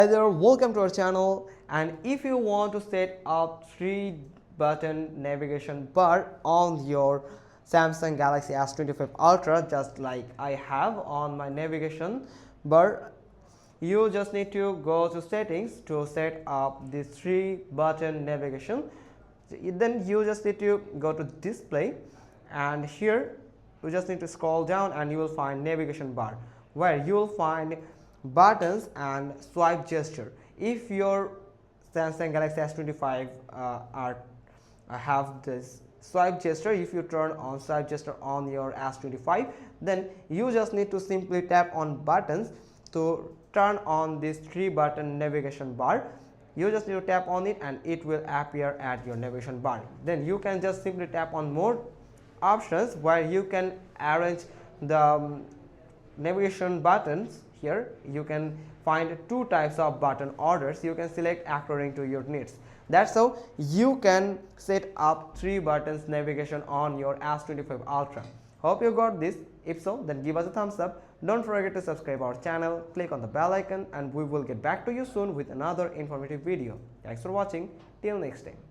Hi there, welcome to our channel. And if you want to set up 3-button navigation bar on your Samsung Galaxy S25 Ultra, just like I have on my navigation bar, you just need to go to settings to set up this 3-button navigation. Then you just need to go to display, and here you just need to scroll down and you will find navigation bar, where you will find buttons and swipe gesture. If your Samsung Galaxy S25 have this swipe gesture, if you turn on swipe gesture on your S25, then you just need to simply tap on buttons to turn on this 3-button navigation bar. You just need to tap on it and it will appear at your navigation bar. Then you can just simply tap on more options, where you can arrange the navigation buttons. Here you can find 2 types of button orders. You can select according to your needs. That's how you can set up 3 buttons navigation on your S25 Ultra. Hope you got this. If so, then give us a thumbs up. Don't forget to subscribe our channel, click on the bell icon, and we will get back to you soon with another informative video. Thanks for watching. Till next time.